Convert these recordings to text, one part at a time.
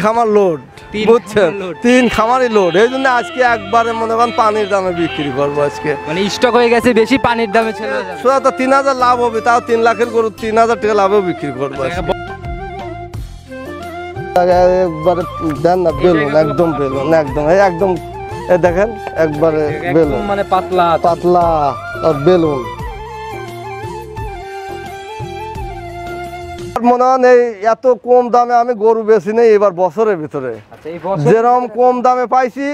খামার লোড, বুঝছেন, 3 খামারই লোড। এই জন্য আজকে একবারে মনে করেন পানির দামে বিক্রি করবো আজকে। মানে স্টক হয়ে গেছে বেশি, পানির দামে ছেড়ে যাবে। সোজা তো 3000 লাভ হবে, তাও 3 লাখের গরু 3000 টাকা লাভেও বিক্রি করবো। একবারে দেন না বেলুন, একদম বেলুন, একদম একদম দেখেন একবারে বেলুন, মানে পাতলা পাতলা আর বেলুন। মনে হয় এই এত কম দামে আমি গরু বেশি নেই এবার বছরের ভিতরে। যেরকম কম দামে পাইছি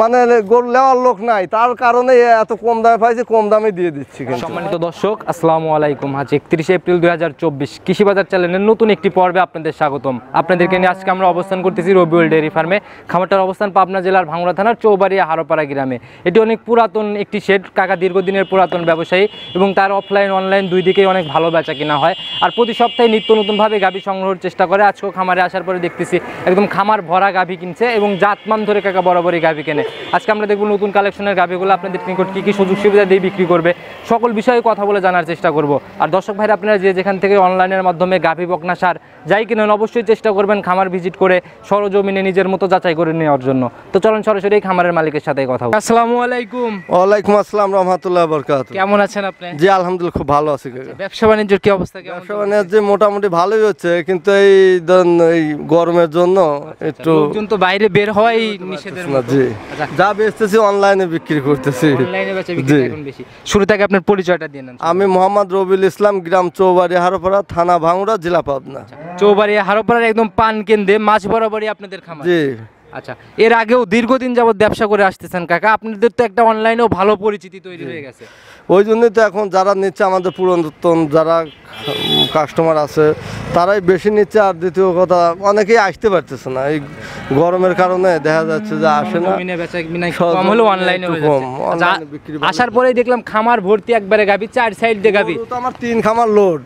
মানে গরু নেওয়ার লোক নাই, তার কারণে এত কম দামে পাইছি, কম দামে দিয়ে দিচ্ছি। সম্মানিত দর্শক, আসসালামু আলাইকুম। আজ 31 এপ্রিল 2024 কৃষি বাজার চ্যানেলের নতুন একটি পর্বে আপনাদের স্বাগতম। আপনাদেরকে নিয়ে আজকে আমরা অবস্থান করতেছি রবিউল ডেয়ারি ফার্মে। খামারটার অবস্থান পাবনা জেলার ভাঙ্গুড়া থানার চৌবাড়িয়া হারোপাড়া গ্রামে। এটি অনেক পুরাতন একটি শেড। কাকা দীর্ঘদিনের পুরাতন ব্যবসায়ী এবং তার অফলাইন অনলাইন দুই দিকেই অনেক ভালো বেচা কিনা হয়। আর প্রতি সপ্তাহে নিত্য নতুনভাবে গাভী সংগ্রহের চেষ্টা করে। আজকেও খামারে আসার পরে দেখতেছি একদম খামার ভরা গাভী কিনছে এবং জাতমান ধরে কাকা বরাবরই গাভী কেনে। আজকে আমরা দেখব নতুন কালেকশনের গাভীগুলো আপনাদের নিকট কী কী সুযোগ সুবিধা দিয়ে বিক্রি করবে, সকল বিষয়ে কথা বলে জানার চেষ্টা করব। আর দর্শক ভাইরা, আপনারা যে যেখান থেকে অনলাইনের মাধ্যমে গাভী বকনা সার যাই কিনেন অবশ্যই চেষ্টা করবেন খামার ভিজিট করে সরজমিনে নিজের মতো যাচাই করে নেওয়ার জন্য। তো চলুন সরাসরি খামারের মালিকের সাথে কথা বলি। আসসালামু আলাইকুম। ওয়ালাইকুম আসসালাম রাহমাতুল্লাহ বারাকাতুহু। কেমন আছেন আপনি? জি আলহামদুলিল্লাহ খুব ভালো আছি কাকা। ব্যবসা বাণিজ্যের কি অবস্থা? ব্যবসা বাণিজ্য মোটামুটি ভালোই হচ্ছে, কিন্তু এই গরমের জন্য একটু লোকজন তো বাইরে বের হয় নিষেধের মতো। জি, যা বেচতেছি অনলাইনে বিক্রি করতেছি। অনলাইনে বেচা বিক্রি এখন বেশি। শুরু থেকে আপনার পরিচয়টা দিয়ে নেন। আমি মোহাম্মদ রবিউল ইসলাম, গ্রাম চৌবাড়িয়া হারোপাড়া, থানা ভাঙ্গুড়া, জেলা পাবনা। চৌবাড়িয়া হারোপাড়ার একদম পান কেন্দ্রে মাঝ বরাবরই আপনাদের খামার। জি। আচ্ছা, এর আগেও দীর্ঘদিন যাবত ব্যবসা করে আসতেছেন কাকা, আপনাদের তো একটা অনলাইনেও ভালো পরিচিতি তৈরি হয়ে গেছে। ওই জন্যই তো এখন যারা নিচ্ছে আমাদের পুরাতন যারা কাস্টমার আছে তারাই বেশি নিচ্ছে। আর দ্বিতীয় কথা, অনেকেই আসতে পারতেছে না এই গরমের কারণে, দেখা যাচ্ছে যে আসে না। কম হলো অনলাইনে হয়ে যাচ্ছে। আসার পরেই দেখলাম খামার ভর্তি একবারে গাভী, 4 সাইড দিয়ে গাভী। তো আমার 3 খামার লোড,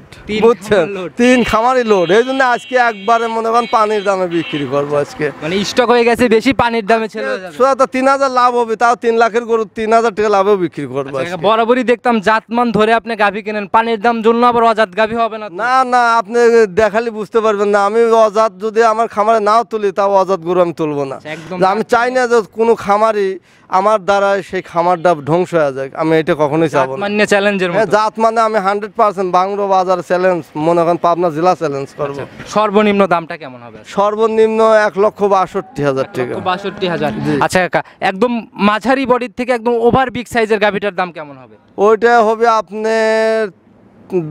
বুঝছেন, 3 খামারই লোড। এই জন্য আজকে একবারে মনে করেন পানির দামে বিক্রি করবো আজকে। মানে স্টক হয়ে গেছে বেশি, পানির দামে ছেড়ে যাবে। সোজা তো 3000 লাভ হবে, তাও 3 লাখের গরু 3000 টাকা লাভেও বিক্রি করবো। বরাবরই দেখতাম জাতমান ধরে আপনি গাভী কেনেন, পানির দাম জন্য আবার অজাত গাভী হবে না? না না, আপনি দেখালে বুঝতে পারবেন না। আমি অজাত যদি আমার খামারে নাও তুলি, তাও অজাত গরু আমি তুলবো না। আমি চাই না যে কোনো খামারই আমার দ্বারা সেই খামারটা ধ্বংস হয়ে যায়, আমি এটা কখনোই চাবো না। মানে চ্যালেঞ্জের মতো। জাত মানে আমি 100% বাংলো বাজার চ্যালেঞ্জ, মনে করেন পাবনা জেলা চ্যালেঞ্জ করবো। সর্বনিম্ন দামটা কেমন হবে? সর্বনিম্ন 1,62,000 টাকা। 62,000। আচ্ছা কাকা, একদম মাঝারি বডির থেকে একদম ওভার বিগ সাইজের গাভীটার দাম কেমন হবে? ওইটা হবে আপনার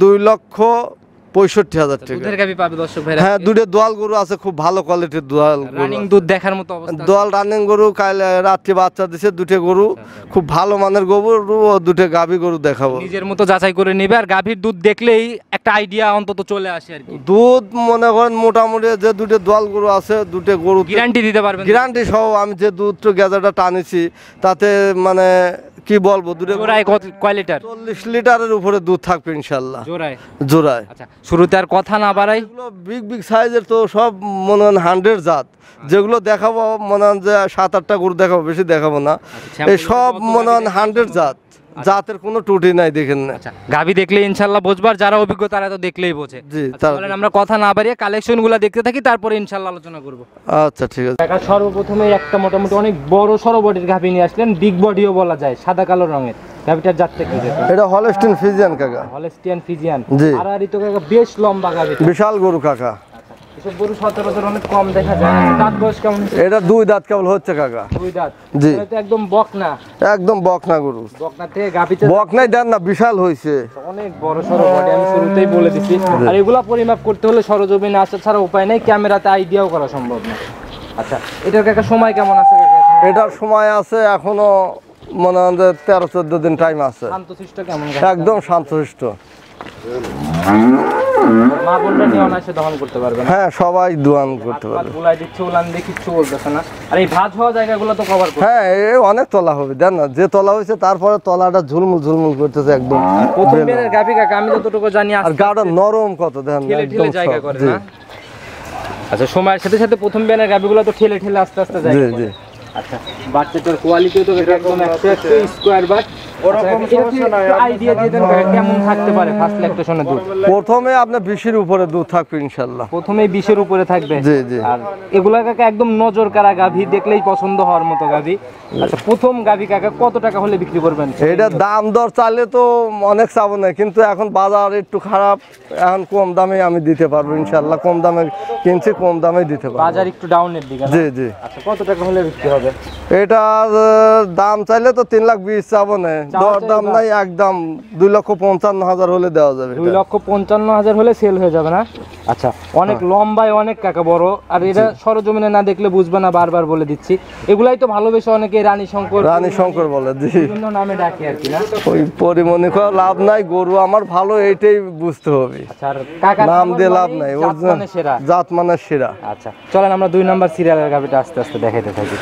2,65,000 টাকা। দুধের গাভী পাবে দর্শক ভাইরা। হ্যাঁ, দুটো দোয়াল গরু আছে, খুব ভালো কোয়ালিটির দোয়াল গরু, রানিং দুধ দেখার মতো অবস্থা। দোয়াল রানিং গরু, কাল রাত্রে বাচ্চা দিছে 2টে গরু, খুব ভালো মানের গরু ও 2টে গাভী গরু দেখাবো। নিজের মতো যাচাই করে নেবে, আর গাভীর দুধ দেখলেই একটা আইডিয়া অন্তত চলে আসে আর কি। দুধ মনে করেন মোটামুটি যে 2টে দোয়াল গরু আছে, 2টে গরু গ্যারান্টি দিতে পারবেন? গ্যারান্টি সহ। আমি যে দুধ গেজাটা টানিছি তাতে মানে কি বলবো, জোড়ায় কয় লিটার? 40 লিটারের উপরে দুধ থাকবে ইনশাল্লাহ জোড়ায়। আচ্ছা, শুরুতে আর কথা না বাড়াই, বিগ বিগ সাইজের তো সব মনে হয় 100 জাত, যেগুলো দেখাবো মনে হয় যে 7-8টা গরু দেখাবো, বেশি দেখাবো না। এই সব মনে হয় 100 জাত, জাতের কোনো ত্রুটি নাই, দেখেন না। আচ্ছা, গাভী দেখলে ইনশাআল্লাহ বুঝবার, যারা অভিজ্ঞ তারা তো দেখলেই বোঝে। জি, তাহলে আমরা কথা না বাড়িয়ে কালেকশনগুলো দেখতে থাকি, তারপরে ইনশাআল্লাহ আলোচনা করব। আচ্ছা ঠিক আছে। কাকা, সর্বপ্রথমে একটা মোটামুটি অনেক বড় সরো বডির গাভী নিয়ে আসলেন, বিগ বডিও বলা যায়, সাদা কালো রঙের। গাভীটার জাতটা কি? এটা হলস্টিয়ান ফ্রিজিয়ান কাকা। Holstein Friesian. জি। আর তো কাকা বেশ লম্বা গাভী, বিশাল গরু কাকা। এসব গরু সচরাচর অনেক কম দেখা যায়। দাঁত বয়স কেমন? এটা 2 দাঁত কেবল হচ্ছে কাকা। 2 দাঁত? জি। এটা তো একদম বকনা। একদম বকনা গরু। বকনা থেকে গাভীতে বকনাই দেন না, বিশাল হইছে, অনেক বড় সরো বডি, আমি শুরুতেই বলে দিছি। আর এগুলা পরিমাপ করতে হলে সরজমিনে আসা ছাড়া উপায় নাই, ক্যামেরাতে আইডিয়াও করা সম্ভব না। আচ্ছা, এটার কাকা সময় কেমন আছে কাকা? এটার সময় আছে এখনো মনে হয় 13-14 দিন টাইম আছে। শান্তশিষ্ট কেমন? একদম শান্তশিষ্ট। মা বোনরা নিয়ে অনায়াসে দহন করতে পারবে? হ্যাঁ, সবাই দোয়ান করতে পারবে। বুলাই দিচ্ছে, উলান দিয়ে কিচ্ছু বলতেছে না। আর এই ভাঁজ হওয়া জায়গাগুলো তো কভার করবে? হ্যাঁ, অনেক তলা হবে, দেন না যে তলা হয়েছে, তারপরে তলাটা ঝুলমুল ঝুলমুল করতেছে একদম। প্রথম বেরের গাভী কাকা, আমি যতটুকু জানি আর গাটা নরম কত, দেন একদম জায়গা করে না। আচ্ছা, সময়ের সাথে সাথে প্রথম বেরের গাভীগুলো তো ঠেলে আস্তে আস্তে যায়। জি জি। আচ্ছা, বাচ্চাটার কোয়ালিটিও তো একদম 100 স্কয়ার বাট। ওরকম সমস্যা নাই। আইডিয়া দিয়ে দেন কাকা, কেমন থাকতে পারে ফার্স্ট ল্যাকটেশনের দুধ? প্রথমে আপনার 20-এর উপরে দুধ থাকবে ইনশাল্লাহ। প্রথমেই 20-এর উপরে থাকবে। জি জি। আর এগুলা কাকা একদম নজর কাড়া গাভী, দেখলেই পছন্দ হওয়ার মতো গাভী। আচ্ছা, প্রথম গাভী কাকা কত টাকা হলে বিক্রি করবেন? এটা দাম দর চালে তো অনেক চাবো না, কিন্তু এখন বাজার একটু খারাপ, এখন কম দামে আমি দিতে পারবো ইনশাল্লাহ। কম দামে কিনছি, কম দামে দিতে পারবো। বাজার একটু ডাউনের দিকে না? জি জি। আচ্ছা, কত টাকা হলে বিক্রি হবে? এটার দাম চাইলে তো 3,20,000 চাবো না, দর দাম নাই, একদম 2,55,000 হলে দেওয়া যাবে। 2,55,000 হলে সেল হয়ে যাবে না? আচ্ছা, অনেক লম্বায় অনেক কাকা বড়, আর এটা সরজমিনে না দেখলে বুঝবে না, বারবার বলে দিচ্ছি। এগুলাই তো ভালোবেসে অনেকে রানী শঙ্কর বলে, জি বিভিন্ন নামে ডাকে আর কি না? ওই পরিমণি করে লাভ নাই, গরু আমার ভালো এইটাই বুঝতে হবে। আচ্ছা, আর কাকা নাম দিয়ে লাভ নাই, জাত মানে সেরা। জাত মানে সেরা। আচ্ছা, চলেন আমরা 2 নাম্বার সিরিয়ালের গাভিটা আস্তে আস্তে দেখাইতে থাকি।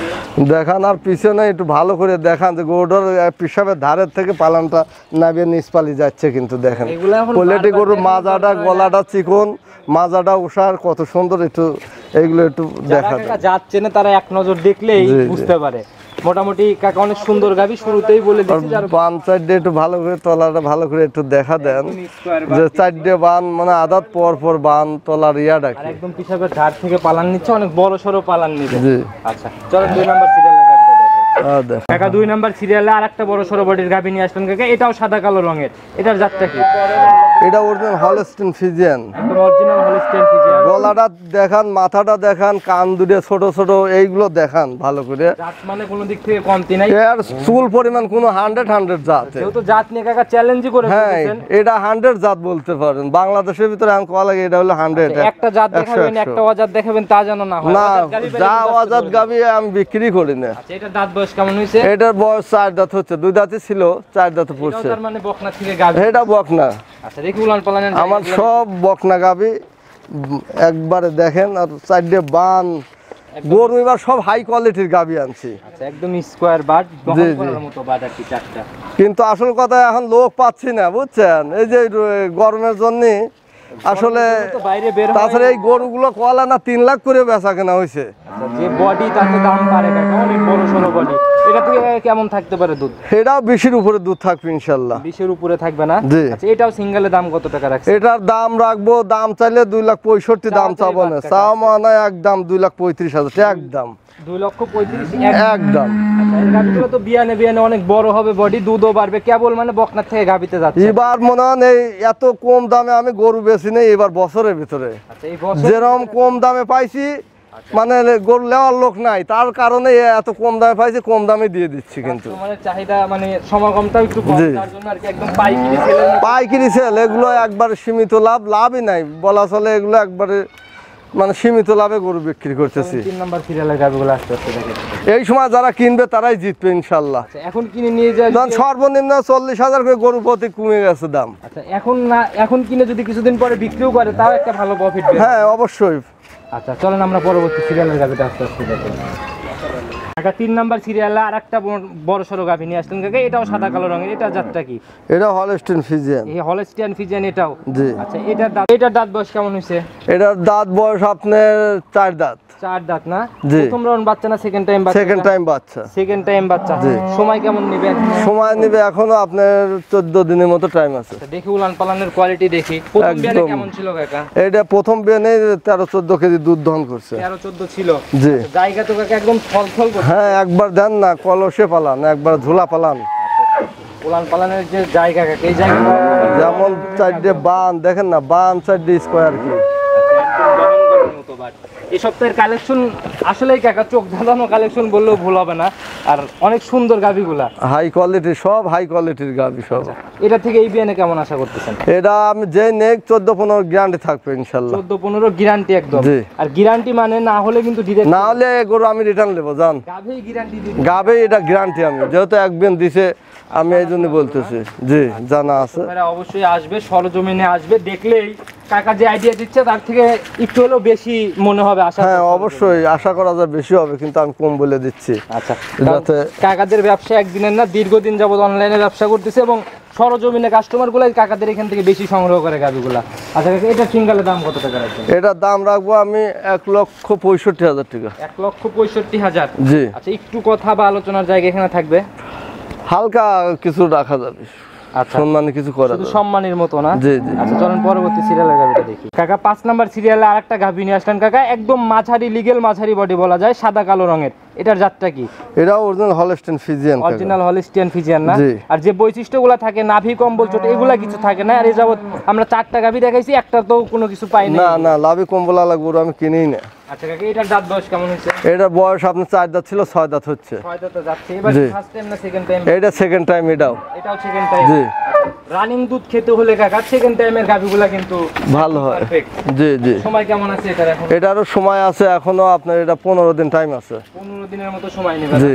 দেখান, আর পিছনে একটু ভালো করে দেখান যে গরুটার পিসাবের ধারের থেকে পালানটা নাবিয়ে নিচপালি যাচ্ছে, কিন্তু দেখেন এগুলা এখন কোয়ালিটি বারবার গরুর মাজাটা, গলাটা চিকন, মাজাটা উষার কত সুন্দর, একটু এইগুলো একটু দেখা কাকা জাত চেনে তারা এক নজর দেখলেই জি, জি। বুঝতে পারে। মোটামুটি কাকা অনেক সুন্দর গাভি, শুরুতেই বলে দিচ্ছি। যার বান সাইডে একটু ভালো করে, তলাটা ভালো করে একটু দেখা দেন, যে চারটে বান মানে আদাত পর পর বান তলার ইয়াটা আর কি। একদম পিছাবের ধার থেকে পালান নিচ্ছে, অনেক বড় সড়ো পালান নিবে। জি। আচ্ছা, চলেন 2 নাম্বার সিরিয়ালের গাভিটা দেখাই। দেখ কাকা 2 নাম্বার সিরিয়ালে আরেকটা বড় সড়ো বডির গাভি নিয়ে আসলেন কাকা, এটাও সাদা কালো রঙের। এটার জাতটা কি? এটা অরিজিনাল হলস্টিন ফ্রিজিয়ান। একদম অরিজিনাল হলস্টাইন ফ্রিজিয়ান। গলাটা দেখান, মাথাটা দেখান, কান দুটো ছোট ছোট, এইগুলো দেখান ভালো করে। জাত মানে কোনো দিক থেকে কমতি নাই। এর চুল পরিমাণ কোনো 100 জাত। যেহেতু জাত নিয়ে কাকা চ্যালেঞ্জই করে হ্যাঁ, ফেলেছেন। এটা 100 জাত বলতে পারেন। বাংলাদেশের ভিতরে আমি কয়া লাগে এটা হলো 100। একটা জাত দেখাবেন, একটা অজাত দেখাবেন, তা যেন না হয়। না, অজাত গাভী যা বেশি অজাত গাবি আমি বিক্রি করি না। আচ্ছা, এটার দাঁত বয়স কেমন হয়েছে? এটার বয়স 4 দাঁত হচ্ছে, 2 দাঁতই ছিল, 4 দাঁতে এটাও পড়ছে। তার মানে বকনা থেকে গাভী। এটা বকনা, আচ্ছা, দেখি উলান পালানের আমার সব বকনা গাবি একবারে দেখেন। আর 4টে বান গরু, এবার সব হাই কোয়ালিটির গাবি আনছি। আচ্ছা, একদম স্কয়ার বাট, জি, বহন জি। করার মতো বাট আর কি, চারটা। কিন্তু আসল কথা এখন লোক পাচ্ছি না, বুঝছেন, এই যে গরমের জন্য আসলে। তো বাইরে বের হয়। তাছাড়া এই গরুগুলো কলা না 3 লাখ করে বেচা কেনা হয়েছে। আচ্ছা, যে বডি তাতে দাম পারে কাকা, অনেক বড় সড়ো বডি। এটা থেকে কেমন থাকতে পারে দুধ? এটাও 20-এর উপরে দুধ থাকবে ইনশাল্লাহ। 20-এর উপরে থাকবে না? জি। আচ্ছা, এটাও সিঙ্গেলের দাম কত টাকা রাখছে? এটার দাম রাখবো, দাম চাইলে 2,65,000, দাম চাবো না, চাও মানে একদম 2,35,000 একদম। 2,35,000 একদম। আচ্ছা, এই গাভীগুলো তো বিয়ানে বিয়ানে অনেক বড় হবে, বডি দুধও বাড়বে, কেবল মানে বকনার থেকে গাভীতে যাচ্ছে। এবার মনে হয় এই এত কম দামে আমি গরু বেশি নেই এবার বছরের ভিতরে। আচ্ছা, এই বছর যেরকম কম দামে পাইছি, মানে গরু নেওয়ার লোক নাই, তার কারণে এত কম দামে পাইছি, কম দামে দিয়ে দিচ্ছি। কিন্তু কাস্টমারের চাহিদা মানে সমাগমটাও একটু কম, জি। তার জন্য আর কি একদম পাইকারি সেলের মতো। পাইকারি সেল এগুলো একবারে সীমিত লাভ, লাভই নাই বলা চলে, এগুলো একবারে মানে সীমিত লাভে গরু বিক্রি করতেছি। 3 নাম্বার সিরিয়ালের গাভীগুলো আস্তে আস্তে দেখে। এই সময় যারা কিনবে তারাই জিতবে ইনশাল্লাহ। আচ্ছা, এখন কিনে নিয়ে যায়। ধর সর্বনিম্ন 40,000 করে গরু প্রতি কমে গেছে দাম। আচ্ছা, এখন না, এখন কিনে যদি কিছুদিন পরে বিক্রিও করে, তাও একটা ভালো প্রফিট বের। হ্যাঁ, অবশ্যই। আচ্ছা, চলেন আমরা পরবর্তী সিরিয়ালের গাভীটা আস্তে আস্তে দেখি। কাকা 3 নাম্বার সিরিয়ালে আরেকটা বড় সড়ো গাভী নিয়ে আসলেন কাকা, এটাও সাদা কালো রঙের। এটা জাতটা কি? এটা হলস্টিন ফ্রিজিয়ান। এই হলস্টিয়ান ফ্রিজিয়ান এটাও? জি। আচ্ছা, এটার দাঁত বয়স কেমন হয়েছে? এটার দাঁত বয়স আপনার 4 দাঁত। 4 দাঁত না? জি। প্রথম রাউন্ড বাচ্চা না সেকেন্ড টাইম বাচ্চা? সেকেন্ড টাইম বাচ্চা। সেকেন্ড টাইম বাচ্চা। জি। সময় কেমন নেবে? সময় নেবে এখনো আপনার 14 দিনের মতো টাইম আছে। আচ্ছা, দেখি উলান পালানের কোয়ালিটি দেখি। প্রথম বিয়ানে একদম। কেমন ছিল কাকা? এটা প্রথম বিয়ানে 13-14 কেজি দুধ দহন করছে। 13-14 ছিল। জি। আচ্ছা, জায়গা তো কাকা একদম থলথল করছে। হ্যাঁ, একবার দেন না, কলসে পালান, একবার ঝোলা পালান। উলান পালানের যে জায়গা কাকা, এই জায়গা যেমন 4টে বান দেখেন না, বান 4টে স্কোয়ার কি। এই সপ্তাহের কালেকশন আসলেই কাকা চোখ ধাঁধানো কালেকশন বললেও ভুল হবে না, আর অনেক সুন্দর গাভিগুলা, হাই কোয়ালিটি, সব হাই কোয়ালিটির গাভি সব। এটা থেকে এই বিয়ানে কেমন আশা করতেছেন? এটা আমি যে নেক 14-15 গ্যারান্টি থাকবে ইনশাল্লাহ। 14-15 গ্যারান্টি একদম। জি। আর গ্যারান্টি মানে না হলে কিন্তু ডিরেক্ট না হলে গরু আমি রিটার্ন নেবো, জান। গাভি গ্যারান্টি দিই। গাবে এটা গ্যারান্টি আমি, যেহেতু একদিন দিছে আমি এই জন্য বলতেছি। জি, জানা আছে। আপনারা অবশ্যই আসবে, সরজমিনে আসবে, দেখলেই কাকা যে আইডিয়া দিচ্ছে তার থেকে একটু হলেও বেশি মনে হবে আশা। হ্যাঁ, অবশ্যই আশা করা যায় বেশি হবে, কিন্তু আমি কম বলে দিচ্ছি। আচ্ছা, যাতে কাকাদের ব্যবসা একদিনের না, দীর্ঘদিন যাবত অনলাইনে ব্যবসা করতেছে এবং সরজমিনে কাস্টমার গুলাই কাকাদের এখান থেকে বেশি সংগ্রহ করে গাভিগুলা। আচ্ছা কাকা, এটা সিঙ্গেলের দাম কত টাকা রাখবেন? এটার দাম রাখবো আমি 1,65,000 টাকা। 1,65,000। জি। আচ্ছা, একটু কথা বা আলোচনার জায়গা এখানে থাকবে? হালকা কিছু রাখা যাবে, আচ্ছা সম্মানে কিছু করা শুধু যাবে। সম্মানের মতো না? জি জি। আচ্ছা চলেন পরবর্তী সিরিয়ালের গাভিটা দেখি। কাকা 5 নাম্বার সিরিয়ালে আরেকটা গাভি নিয়ে আসলেন কাকা, একদম মাঝারি লিগেল মাঝারি বডি বলা যায়, সাদা কালো রঙের। এটার জাতটা কি? এটা original Holstein Friesian. Original Holstein Friesian না? জি। আর যে বৈশিষ্ট্যগুলো থাকে নাভি কম্বল চোট এগুলা কিছু থাকে না? আর এই যাবত আমরা 4টা গাভি দেখাইছি, একটা তো কোনো কিছু পাই না। না না, লাভি কম্বল আলা গরু আমি কিনেই না। আচ্ছা কাকা এটার দাঁত বয়স কেমন হয়েছে? এটা বয়স আপনার 4 দাঁত ছিল, 6 দাঁত হচ্ছে। 6 দাঁত যাচ্ছে। এবার জি। ফার্স্ট টাইম না সেকেন্ড টাইম? এটা সেকেন্ড টাইম। এটাও সেকেন্ড টাইম। জি। রানিং দুধ খেতে হলে কাকা সেকেন্ড টাইমের গাভিগুলা কিন্তু ভালো হয়। পারফেক্ট। জি জি। সময় কেমন আছে এটার এখন? এটারও সময় আছে এখনো, আপনার এটা 15 দিন টাইম আছে। 15 দিনের মতো সময় নেবে। জি।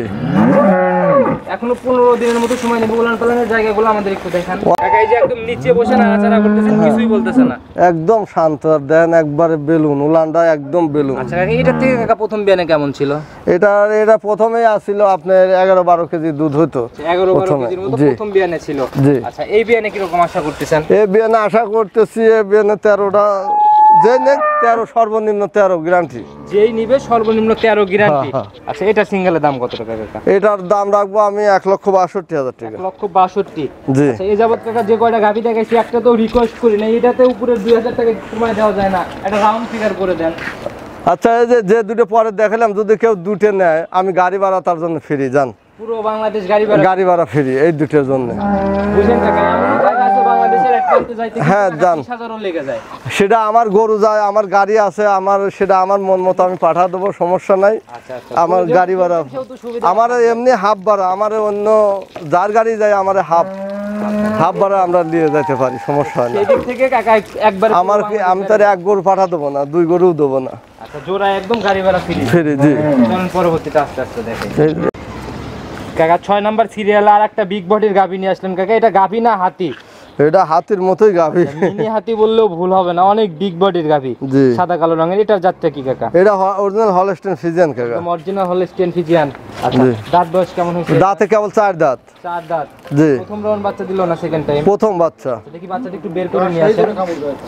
এখনো 15 দিনের মতো সময় নেবে। উলান পালানের জায়গাগুলো আমাদের একটু দেখান। কাকা এই যে একদম নিচে বসে নাড়াচাড়া করতেছেন, কিছুই বলতেছে না। একদম শান্ত, আর দেন একবারে বেলুন, উলানটা একদম বেলুন। আচ্ছা কাকা এটার থেকে কাকা প্রথম বিয়ানে কেমন ছিল? এটা প্রথমেই আসছিল আপনার 11-12 কেজি দুধ হতো 11-12 প্রথমে। কেজির মতো জি। প্রথম বিয়ানে ছিল। জি। আচ্ছা এই বিয়ানে কি রকম আশা করতেছেন? এই বিয়ানে আশা করতেছি, এই বিয়ানে 13টা, যে নেক 13, সর্বনিম্ন 13 গ্যারান্টি। যেই নিবে সর্বনিম্ন 13 গ্যারান্টি। হ্যাঁ। আচ্ছা এটা সিঙ্গেলের দাম কত টাকা কাকা? এটার দাম রাখবো আমি 1,62,000 টাকা। 1,62,000। জি। আচ্ছা এই যাবত কাকা যে কয়টা গাভি দেখাইছি একটা তো রিকোয়েস্ট করি না, এটাতে উপরে 2000 টাকা কমায় দেওয়া যায় না? একটা রাউন্ড ফিগার করে দেন। আচ্ছা এই যে দুটো পরে দেখালাম, যদি কেউ দুটো নেয় আমি গাড়ি ভাড়া তার জন্য ফ্রি। যান, পুরো বাংলাদেশ গাড়ি ভাড়া? গাড়ি ভাড়া ফ্রি এই দুটোর জন্য। বুঝেন কাকা এমন জায়গা আছে বাংলাদেশের এক প্রান্তে যাইতে হ্যাঁ, যান। 20,000 লেগে যায়। সেটা আমার গরু যায়, আমার গাড়ি আছে, সেটা আমার মন মতো আমি পাঠা দেবো, সমস্যা নাই। আচ্ছা আচ্ছা। আমার গাড়ি ভাড়া, সেহেতু সুবিধা। আমার এমনি হাফ ভাড়া, আমার অন্য যার গাড়ি যায় আমার হাফ ভাড়া আমরা নিয়ে যেতে পারি, সমস্যা হয় না। এই দিক থেকে কাকা একবার আমি তার এক গরু পাঠা দেবো না, 2 গরুও দেবো না, আচ্ছা জোড়া একদম গাড়ি ভাড়া ফ্রি। ফ্রি। জি। চলুন পরবর্তীতে আস্তে আস্তে দেখেন। কাকা 6 নাম্বার সিরিয়ালে আর একটা বিগ বডির গাভি নিয়ে আসলেন কাকা, এটা গাভি না হাতি? এটা হাতির মতোই গাভি। মিনি হাতি বললেও ভুল হবে না, অনেক বিগ বডির গাভি, জি। সাদা কালো রঙের। এটার জাতটা কি কাকা? এটা অরিজিনাল হলস্টেইন ফ্রিজিয়ান কাকা। Original Holstein Friesian. আচ্ছা জি। দাঁত বয়স কেমন হয়েছে? দাঁতে কেবল 4 দাঁত। 4 দাঁত। জি। প্রথম রাউন্ড বাচ্চা দিল না সেকেন্ড টাইম? প্রথম বাচ্চা। দেখি বাচ্চাটা একটু বের করে নিয়ে আসেন।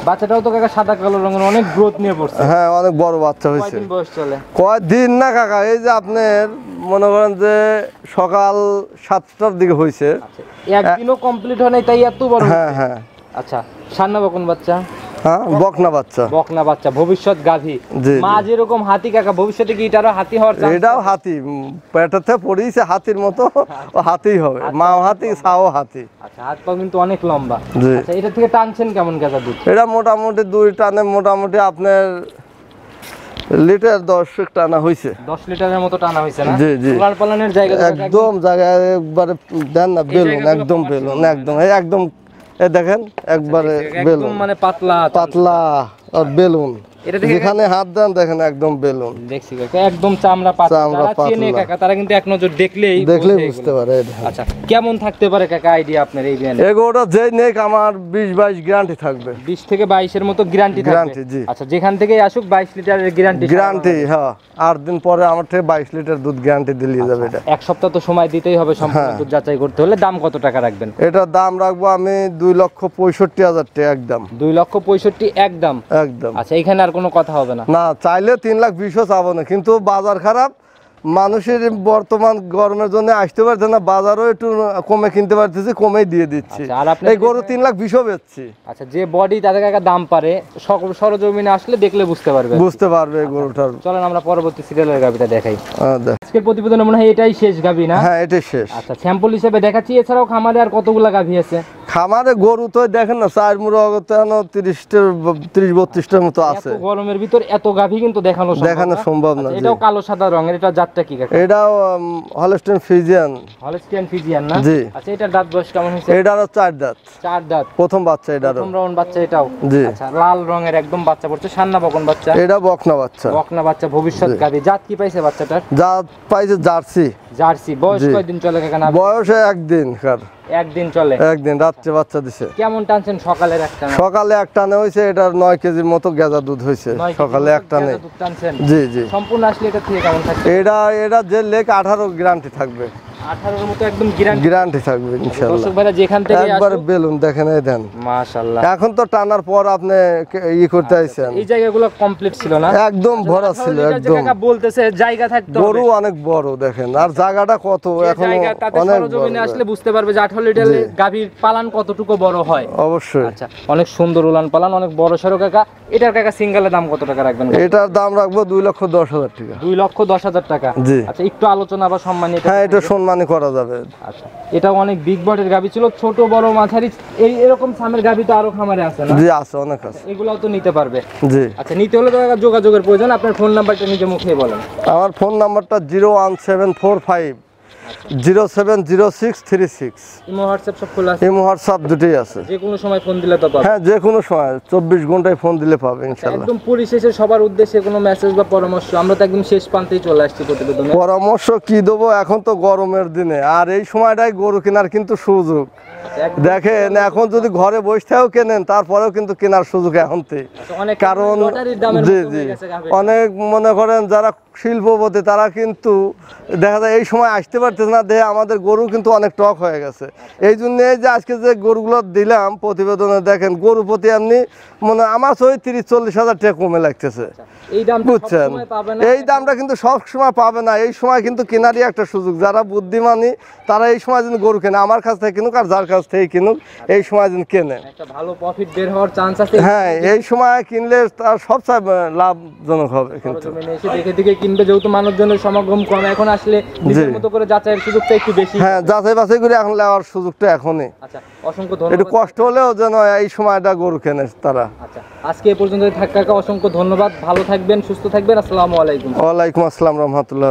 বাচ্চাটাও তো কাকা সাদা কালো রঙের, অনেক গ্রোথ নিয়ে পড়ছে। হ্যাঁ, অনেক বড় বাচ্চা হয়েছে। কয়দিন বয়স চলে? কয়দিন না কাকা, এই যে আপনার মনে করেন যে সকাল 7টার দিকে হয়েছে। একদিনও কমপ্লিট হয় নাই তাই এত বড়? হ্যাঁ হ্যাঁ। আচ্ছা সান্না বকন বাচ্চা? হ্যাঁ, বকনা বাচ্চা। বকনা বাচ্চা, ভবিষ্যৎ গাভী। জি, মা যেরকম হাতি কাকা, ভবিষ্যতে কি এটারও হাতি হওয়ার চান্স? এটাও হাতি, পেটাতে পড়িয়েছে হাতির মতো, ও হাতিই হবে। মাও হাতি, ছাও হাতি। আচ্ছা হাত পা কিন্তু অনেক লম্বা। জি। আচ্ছা এটা থেকে টানছেন কেমন কাকা দুধ? এটা মোটামুটি 2 টানে মোটামুটি আপনার লিটার 10 টানা হয়েছে। 10 লিটারের মতো টানা হয়েছে না? জি জি। উলান পালানের জায়গা একদম জায়গায় একবারে দেন না, বেলুন একদম, বেলুন একদম, এই একদম, এই দেখেন একবারে বেলুন, একদম মানে পাতলা পাতলা আর বেলুন। এটা থেকে যেখানে হাত দেন দেখেন একদম বেলুন। দেখছি কাকা একদম চামড়া পাতলা। চামড়া যারা চেনে পাতলা। কাকা তারা কিন্তু এক নজর দেখলেই বুঝতে পারে। এই দেখেন। আচ্ছা কেমন থাকতে পারে কাকা আইডিয়া আপনার এই বিয়ানে? এগোটা যেই নেক আমার 20-22 গ্যারান্টি থাকবে। 20 থেকে 22 এর মতো গ্যারান্টি থাকবে? গ্যারান্টি, জি। আচ্ছা যেখান থেকেই আসুক 22 লিটারের গ্যারান্টি? গ্যারান্টি, হ্যাঁ। 8 দিন পরে আমার থেকে 22 লিটার দুধ গ্যারান্টি দিলিয়ে যাবে এটা। এক সপ্তাহ তো সময় দিতেই হবে সম্পূর্ণ দুধ যাচাই করতে হলে। দাম কত টাকা রাখবেন? এটার দাম রাখবো আমি 2,65,000 টাকা একদম। 2,65,000 একদম? একদম। আচ্ছা এখানে আর কোনো কথা হবে না? না, চাইলে 3,20,000 চাবো না, কিন্তু বাজার খারাপ, মানুষের বর্তমান গরমের জন্য আসতে পারছে না, বাজারও একটু কমে কিনতে পারতেছি, কমেই দিয়ে দিচ্ছি। আচ্ছা, আর আপনি এই গরু 3,20,000 বেচছি। আচ্ছা যে বডি তাদের কাকা দাম পারে, সকল সরজমিনে আসলে দেখলে বুঝতে পারবে এই গরুটার। চলেন আমরা পরবর্তী সিরিয়ালের গাবিটা দেখাই। দেখ। আজকের প্রতিবেদনে মনে হয় এটাই শেষ গাবি না? হ্যাঁ, এটাই শেষ। আচ্ছা স্যাম্পল হিসেবে দেখাচ্ছি, এছাড়াও খামারে আর কতগুলা গাভি আছে? খামারে গরু তো দেখেন না, 4 মুড়ো 30-32টার মতো আছে। এত গরমের ভিতর এত গাভি কিন্তু দেখানো সম্ভব না। আচ্ছা, এটাও কালো সাদা রঙের, এটা জাতটা কি কাকা? এটাও হলস্টেইন ফ্রিজিয়ান। হলস্টিয়ান ফ্রিজিয়ান না? জি। আচ্ছা এটার দাঁত বয়স কেমন হয়েছে? এটারও 4 দাঁত। 4 দাঁত। প্রথম বাচ্চা এটারও। প্রথম রাউন্ড বাচ্চা এটাও? জি। আচ্ছা লাল রঙের একদম বাচ্চা পড়ছে, সান্না বকন বাচ্চা? এটা বকনা বাচ্চা। বকনা বাচ্চা, ভবিষ্যৎ গাভি। জাত কি পাইছে বাচ্চাটার? জাত পাইছে জার্সি। জার্সি। বয়স কয়দিন চলে কাকা? না বয়সে একদিন কার, একদিন চলে। একদিন রাত্রে বাচ্চা দিছে। কেমন টানছেন সকালের একটা? সকালে এক টানে হয়েছে, এটার 9 কেজির মতো গেজা দুধ হয়েছে সকালে এক টানে। দুধ টানছেন? জি জি। সম্পূর্ণ আসলে এটা থেকে কেমন থাকবে? এটা যে লেক 18 গ্যারান্টি থাকবে। 18 মতো একদম গ্যারান্টি গ্যারান্টি থাকবে ইনশাআল্লাহ। দর্শক ভাইরা যেখান থেকে একবার আসুক, বেলুন দেখেন এই দেন মাশাআল্লাহ। এখন তো টানার পর আপনি করতে আইছেন, এই জায়গাগুলো কমপ্লিট ছিল না, একদম ভরা ছিল একদম। কাকা বলতেছে জায়গা থাকতে হবে, গরু অনেক বড় দেখেন, আর জায়গাটা কত এখন জায়গা তাতে অনেক সরজমিনে বড়। আসলে বুঝতে পারবে যে 18 লিটারের গাভীর পালান কতটুকু বড় হয়। অবশ্যই আচ্ছা, অনেক সুন্দর উলান পালান, অনেক বড় সড়ো কাকা। এটার কাকা সিঙ্গেলের দাম কত টাকা রাখবেন? এটার দাম রাখবো 2,10,000 টাকা। 2,10,000 টাকা। জি। আচ্ছা, একটু আলোচনা বা সম্মানী হ্যাঁ, এটা সম্মানী করা যাবে। আচ্ছা, এটাও অনেক বিগ বটের গাভী ছিল, ছোট বড় মাঝারি এরকম সামের গাভী তো আরো খামারে আছে না? জি আছে, অনেক আছে। এগুলাও তো নিতে পারবে। জি। আচ্ছা, নিতে হলে তো কাকা যোগাযোগের প্রয়োজন, আপনার ফোন নাম্বারটা নিজে মুখে বলেন। আমার ফোন নাম্বারটা 01745070636। ইমো হোয়াটসঅ্যাপ সব খোলা আছে? ইমো হোয়াটসঅ্যাপ দুটোই আছে। যে কোনো সময় ফোন দিলে তো পাবে? হ্যাঁ, যে কোনো সময় 24 ঘন্টায় ফোন দিলে পাবে ইনশাআল্লাহ। একদম পরিশেষে সবার উদ্দেশ্যে কোনো মেসেজ বা পরামর্শ? আমরা তো একদম শেষ প্রান্তেই চলে আসছি প্রতিবেদনে। পরামর্শ কি দেবো, এখন তো গরমের দিনে, আর এই সময়টাই গরু কেনার কিন্তু সুযোগ। দেখেন, এখন যদি ঘরে বসে থেকেও কেনেন তারপরেও কিন্তু কেনার সুযোগ এখন থেকে। অনেক কারণ লটারির দামের জি মতো জি হয়ে গেছে গাভীর। অনেক মনে করেন যারা শিল্পপতি তারা কিন্তু দেখা যায় এই সময় আসতে পারতেছে না, দেখে আমাদের গরু কিন্তু অনেক টক হয়ে গেছে। এই জন্য এই যে আজকে যে গরুগুলো দিলাম প্রতিবেদনে, দেখেন গরু প্রতি এমনি মনে আমার 30-40 হাজার টাকা কমে লাগতেছে, এই দামটা বুঝছেন? সবসময় পাবে না। এই দামটা কিন্তু সব সময় পাবে না, এই সময় কিন্তু কেনারই একটা সুযোগ। যারা বুদ্ধিমানী তারা এই সময় যেন গরু কেনে, আমার কাছ থেকে কিনুক আর যার কাছ থেকে কিনুক, এই সময় যেন কেনে। একটা ভালো প্রফিট বের হওয়ার চান্স আছে। হ্যাঁ, এই সময় কিনলে তার সবচেয়ে লাভজনক হবে কিন্তু। সরজমিনে এসে দেখে দেখে কিনবে, যেহেতু মানুষজনের সমাগম কম, এখন আসলে নিজের মতো করে যাচাইয়ের সুযোগটা একটু বেশি। হ্যাঁ, যাচাই বাছাই করে এখন নেওয়ার সুযোগটা এখনই। আচ্ছা, অসংখ্য একটু ধন্যবাদ। কষ্ট হলেও যেন এই সময়টা গরু কেনে তারা। আচ্ছা, আজকে এ পর্যন্ত থাক কাকা, অসংখ্য ধন্যবাদ। ভালো থাকবেন, সুস্থ থাকবেন। আসসালামু আলাইকুম। ওয়ালাইকুম আসসালাম রহমতুল্লাহ।